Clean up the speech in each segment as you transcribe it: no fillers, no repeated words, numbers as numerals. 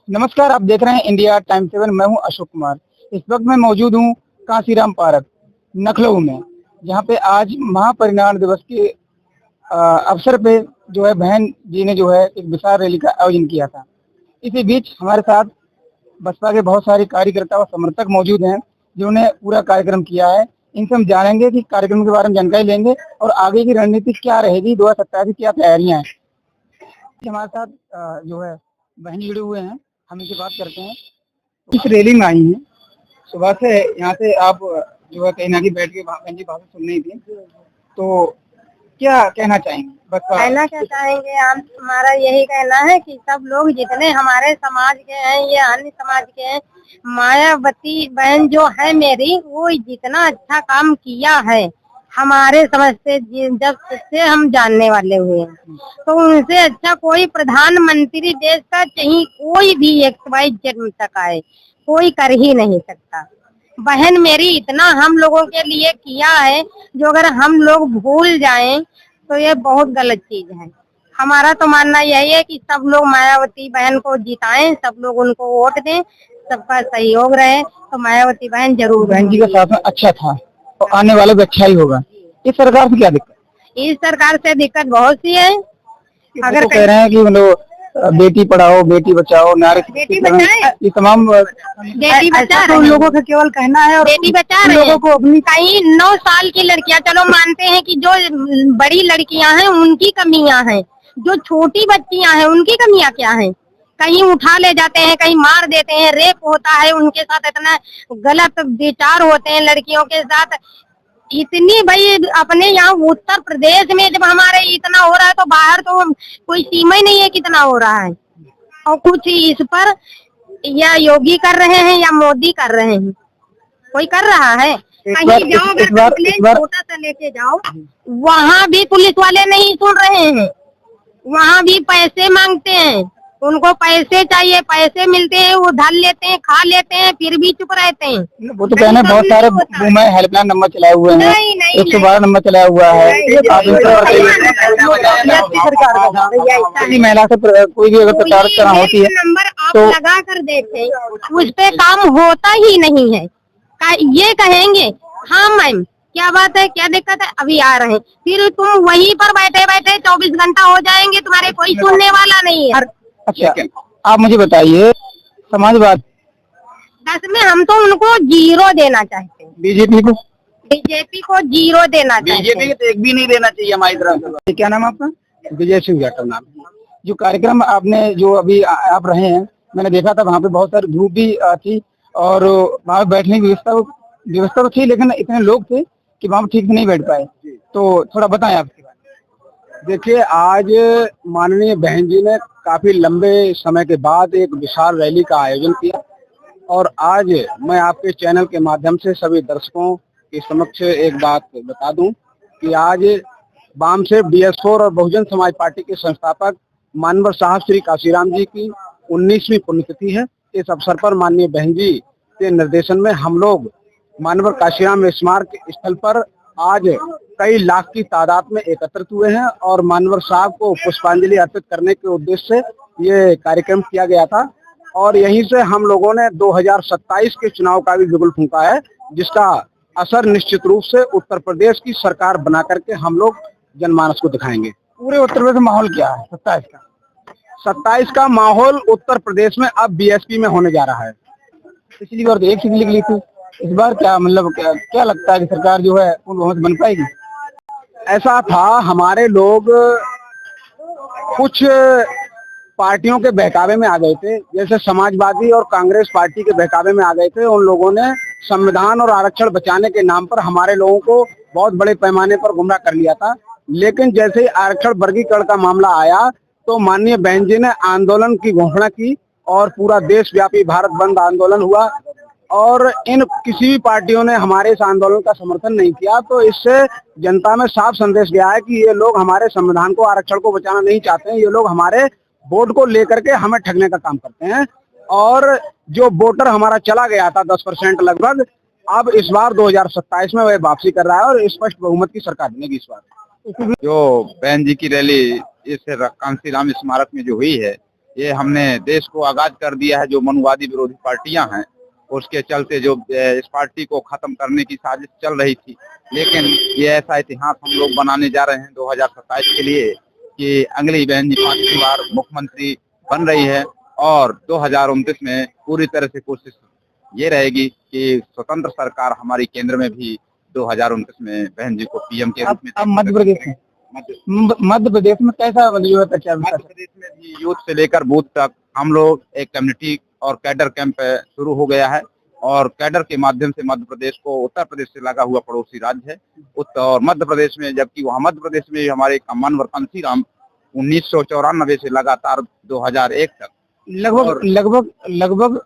नमस्कार, आप देख रहे हैं इंडिया टाइम 7। मैं हूं अशोक कुमार। इस वक्त मैं मौजूद हूं कांसीराम पार्क लखनऊ में, जहां पे आज महापरिनिर्वाण दिवस के अवसर पे जो है बहन जी ने जो है एक विशाल रैली का आयोजन किया था। इसी बीच हमारे साथ बसपा के बहुत सारे कार्यकर्ता और समर्थक मौजूद हैं जिन्होंने पूरा कार्यक्रम किया है। इनसे हम जानेंगे कि कार्यक्रम के बारे में जानकारी लेंगे और आगे की रणनीति क्या रहेगी, 2027 की क्या तैयारियां हैं। हमारे साथ जो है बहन जुड़े हुए हैं, हम इनसे बात करते हैं। इस रैली में आई हैं, सुबह से यहाँ से आप जो है कहीं ना कहीं बैठ के बहन जी भाषण सुन रही थी, तो क्या कहना चाहेंगे? कहना क्या चाहेंगे, हम हमारा यही कहना है कि सब लोग जितने हमारे समाज के हैं या अन्य समाज के हैं, मायावती बहन जो है मेरी, वो जितना अच्छा काम किया है हमारे समझ से, जब से हम जानने वाले हुए हैं, तो उनसे अच्छा कोई प्रधानमंत्री देश का चाहे कोई भी XY जन्म तक आए, कोई कर ही नहीं सकता। बहन मेरी इतना हम लोगों के लिए किया है, जो अगर हम लोग भूल जाएं तो ये बहुत गलत चीज है। हमारा तो मानना यही है कि सब लोग मायावती बहन को जिताएं, सब लोग उनको वोट दें, सबका सहयोग रहे तो मायावती बहन जरूर। बहन जी का शासन अच्छा था तो आने वाला भी अच्छा ही होगा। इस सरकार से क्या दिक्कत? इस सरकार से दिक्कत बहुत सी है। अगर तो कह रहे हैं कि मतलब बेटी पढ़ाओ बेटी बचाओ, नारी बेटी बचाए, ये तमाम बेटी बचा उन लोगों का केवल कहना है, और बेटी बचा रहे लोगों को अपनी कहीं 9 साल की लड़कियां, चलो मानते हैं कि जो बड़ी लड़कियां हैं उनकी कमियां हैं, जो छोटी बच्चियां हैं उनकी कमियां क्या हैं? कहीं उठा ले जाते हैं, कहीं मार देते हैं, रेप होता है, उनके साथ इतना गलत विचार होते हैं लड़कियों के साथ। इतनी भाई अपने यहाँ उत्तर प्रदेश में जब हमारे इतना हो रहा है, तो बाहर तो कोई सीमा ही नहीं है कितना हो रहा है। और कुछ इस पर या योगी कर रहे हैं या मोदी कर रहे हैं, कोई कर रहा है? कहीं जाओ, अगर कंप्लेंट छोटा सा लेके जाओ, वहाँ भी पुलिस वाले नहीं सुन रहे हैं, वहाँ भी पैसे मांगते हैं, उनको पैसे चाहिए, पैसे मिलते हैं, वो धर लेते हैं, खा लेते हैं, फिर भी चुप रहते हैं। वो तो कहना बहुत सारे में हेल्पलाइन नंबर चलाए हुए हैं, 112 नंबर चलाया हुआ है। महिला से कोई भी अगर प्रचार करना होती है नंबर आप लगा कर देते, उस पे काम होता ही नहीं है। ये कहेंगे हाँ मैम क्या बात है, क्या दिक्कत है, अभी आ रहे हैं, फिर तुम वहीं पर बैठे बैठे 24 घंटा हो जाएंगे, तुम्हारे कोई सुनने वाला नहीं है। अच्छा, आप मुझे बताइए, समाजवाद 10 में हम तो उनको 0 देना चाहते हैं। बीजेपी को 0 देना चाहते हैं। बीजेपी को तो एक भी नहीं देना चाहिए हमारी तरफ से। क्या नाम है आपका? विजय सिंह जाटव नाम। जो कार्यक्रम आपने जो अभी आप रहे हैं, मैंने देखा था वहाँ पे बहुत सारी धूप भी थी और वहाँ बैठने की व्यवस्था तो थी, लेकिन इतने लोग थे कि वहाँ ठीक से नहीं बैठ पाए। तो थोड़ा बताएं आपके बारे में। देखिए, आज माननीय बहन जी ने काफी लंबे समय के बाद एक विशाल रैली का आयोजन किया, और आज मैं आपके चैनल के माध्यम से सभी दर्शकों के समक्ष एक बात बता दूं कि आज वामसेव DS4 और बहुजन समाज पार्टी के संस्थापक मानवर साहब श्री कांसीराम जी की 19वीं पुण्यतिथि है। इस अवसर पर माननीय बहन जी के निर्देशन में हम लोग मानवर कांसीराम स्मारक स्थल पर आज कई लाख की तादाद में एकत्रित हुए हैं, और मानवर साहब को पुष्पांजलि अर्पित करने के उद्देश्य से ये कार्यक्रम किया गया था। और यहीं से हम लोगों ने 2027 के चुनाव का भी बिगुल फूंका है, जिसका असर निश्चित रूप से उत्तर प्रदेश की सरकार बना करके हम लोग जनमानस को दिखाएंगे। पूरे उत्तर प्रदेश में माहौल क्या है 27 का माहौल उत्तर प्रदेश में अब BSP में होने जा रहा है। पिछली बार तो एक सीट निकली थी, इस बार क्या मतलब क्या लगता है कि सरकार जो है पूर्ण बहुमत बन पाएगी? ऐसा था, हमारे लोग कुछ पार्टियों के बहकावे में आ गए थे, जैसे समाजवादी और कांग्रेस पार्टी के बहकावे में आ गए थे। उन लोगों ने संविधान और आरक्षण बचाने के नाम पर हमारे लोगों को बहुत बड़े पैमाने पर गुमराह कर लिया था। लेकिन जैसे ही आरक्षण वर्गीकरण का मामला आया, तो माननीय बहन जी ने आंदोलन की घोषणा की और पूरा देशव्यापी भारत बंद आंदोलन हुआ, और इन किसी भी पार्टियों ने हमारे इस आंदोलन का समर्थन नहीं किया। तो इससे जनता में साफ संदेश गया है कि ये लोग हमारे संविधान को, आरक्षण को बचाना नहीं चाहते हैं। ये लोग हमारे वोट को लेकर के हमें ठगने का काम करते हैं, और जो वोटर हमारा चला गया था 10% लगभग, अब इस बार 2027 में वह वापसी कर रहा है और स्पष्ट बहुमत की सरकार बनेगी इस बार। जो बहन जी की रैली इस कांसीराम स्मारक में जो हुई है, ये हमने देश को आगाज कर दिया है। जो मनुवादी विरोधी पार्टियां हैं उसके चलते जो इस पार्टी को खत्म करने की साजिश चल रही थी, लेकिन ये ऐसा इतिहास हम लोग बनाने जा रहे हैं 2027 के लिए कि अगली बहन जी 5वीं बार मुख्यमंत्री बन रही है और 2029 में पूरी तरह से कोशिश ये रहेगी कि स्वतंत्र सरकार हमारी केंद्र में भी 2029 में बहन जी को पीएम के रूप में। अब मध्य प्रदेश में कैसा जो है प्रचार? मध्य प्रदेश में भी यूथ से लेकर बूथ तक हम लोग एक कम्युनिटी और कैडर कैंप शुरू हो गया है और कैडर के माध्यम से मध्य प्रदेश को उत्तर प्रदेश से लगा हुआ पड़ोसी राज्य है उत्तर और मध्य प्रदेश में, जबकि वहाँ मध्य प्रदेश में हमारे मानवर कांसीराम 1994 से लगातार 2001 तक लगभग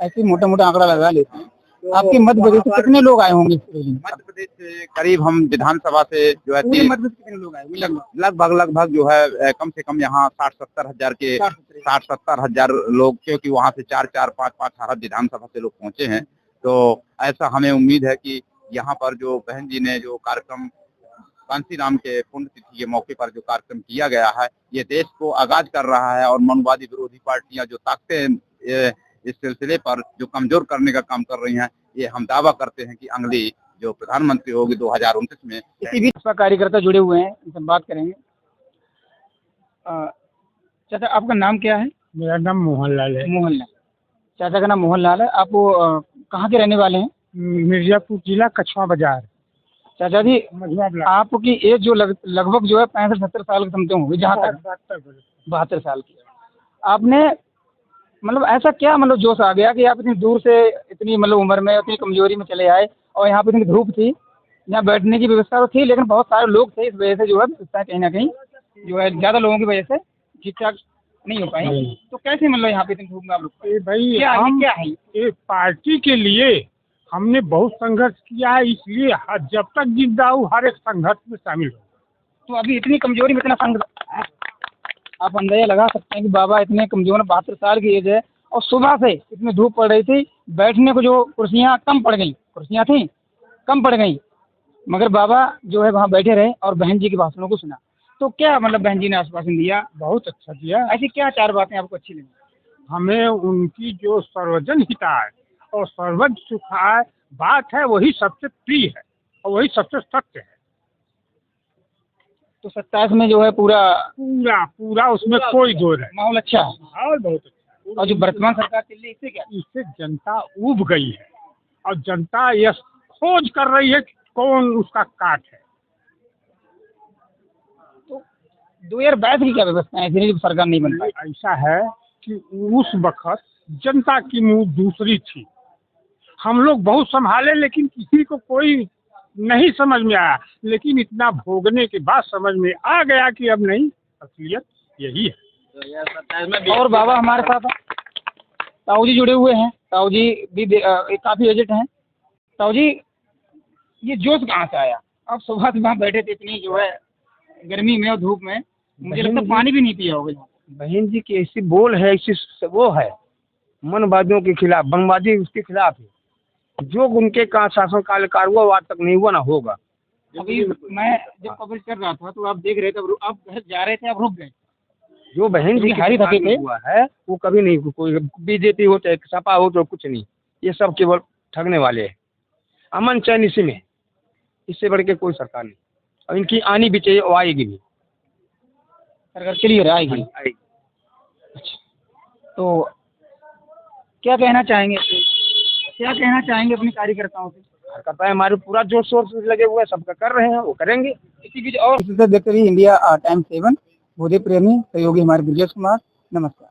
ऐसे मोटा आंकड़ा लगा लेते हैं। तो आपके मध्य प्रदेश से कितने लोग आए होंगे? मध्य प्रदेश से करीब हम विधानसभा से जो है कितने लोग आए? लगभग जो है कम से कम यहाँ 60-70 हजार लोग, क्योंकि वहाँ से 4-5 हर विधानसभा से लोग पहुंचे हैं। तो ऐसा हमें उम्मीद है कि यहाँ पर जो बहन जी ने जो कार्यक्रम कांसीराम के पुण्यतिथि के मौके पर जो कार्यक्रम किया गया है, ये देश को आगाज कर रहा है और मनुवादी विरोधी पार्टियां जो ताकतें इस सिलसिले पर जो कमजोर करने का काम कर रही हैं, ये हम दावा करते हैं कि अगली जो प्रधानमंत्री होगी 2029 में। इसी भी कार्यकर्ता जुड़े हुए हैं, इनसे बात करेंगे। चाचा आपका नाम क्या है? मेरा नाम मोहनलाल है। मोहनलाल, चाचा का नाम मोहनलाल है। आप कहाँ के रहने वाले हैं? मिर्जापुर जिला कछवा बाजार। चाचा जी आपकी एज जो लगभग जो है 65-70 साल के समझते होंगे, जहाँ तक 72 साल की। आपने मतलब ऐसा क्या मतलब जोश आ गया कि आप इतनी दूर से इतनी मतलब उम्र में इतनी कमजोरी में चले आए और यहाँ पे इतनी धूप थी, यहाँ बैठने की व्यवस्था तो थी लेकिन बहुत सारे लोग थे, इस वजह से जो है कहीं ना कहीं जो है ज्यादा लोगों की वजह से ठीक ठाक नहीं हो पाई। तो कैसे मतलब यहाँ पे इतनी धूप में आप लोग? भाई क्या है ये पार्टी के लिए हमने बहुत संघर्ष किया है, इसलिए जब तक जिंदा हूँ हर एक संघर्ष में शामिल हूँ। तो अभी इतनी कमजोरी में इतना संघर्ष, आप अंदाजा लगा सकते हैं कि बाबा इतने कमजोर, 72 साल की एज है और सुबह से इतनी धूप पड़ रही थी, बैठने को जो कुर्सियाँ कम पड़ गई, कुर्सियाँ थी कम पड़ गई, मगर बाबा जो है वहाँ बैठे रहे और बहन जी के भाषणों को सुना। तो क्या मतलब बहन जी ने आश्वासन दिया? बहुत अच्छा दिया। ऐसी क्या 4 बातें आपको अच्छी लगी? हमें उनकी जो सर्वजन हिताय और सर्वज सुखाय बात है वही सबसे प्रिय है और वही सबसे सत्य है। तो 27 में जो है पूरा उसमें कोई दो नहीं। माहौल अच्छा है और बहुत अच्छा। और जो वर्तमान सरकार चल रही है इससे क्या? इससे जनता उब गई है और जनता यह खोज कर रही है कि कौन उसका काट है। तो 2022 की क्या व्यवस्था है जब सरकार नहीं बन पाई? ऐसा है कि उस वक्त जनता की मुँह दूसरी थी, हम लोग बहुत संभाले लेकिन किसी को कोई नहीं समझ में आया, लेकिन इतना भोगने के बाद समझ में आ गया कि अब नहीं, असलियत यही है। और बाबा हमारे साथ ताऊ जी जुड़े हुए हैं, ताऊ जी भी काफी एजेड हैं। ताऊ जी ये जोश कहाँ से आया? आप सुबह सुबह बैठे थे इतनी जो है गर्मी में और धूप में, मुझे लगता है पानी भी नहीं पिया होगा। बहन जी की ऐसी बोल है, ऐसी वो है मनवादियों के खिलाफ, वनवादी उसके खिलाफ है। जो उनके का शासन काल हुआ आज तक नहीं हुआ ना होगा। अभी मैं जब कवरेज कर रहा था तो आप देख रहे थे, आप घर जा रहे थे, आप रुक गए। जो बहन जी हारी थके थे हुआ है वो कभी नहीं, कोई बीजेपी हो चाहे सपा हो तो कुछ नहीं, ये सब केवल ठगने वाले हैं। अमन चैन इसी में, इससे बढ़ के कोई सरकार नहीं, और इनकी आनी भी चाहिए और आएगी भी। सरकार क्लियर आएगी। अच्छा, तो क्या कहना चाहेंगे अपने कार्यकर्ताओं से? कार्यकर्ता हमारे पूरा जोर शोर से लगे हुए हैं, सबका कर रहे हैं, वो करेंगे। इसी बीच और देखते रहिए इंडिया टाइम 7, भूदेव प्रेमी सहयोगी हमारे ब्रजेश कुमार। नमस्कार।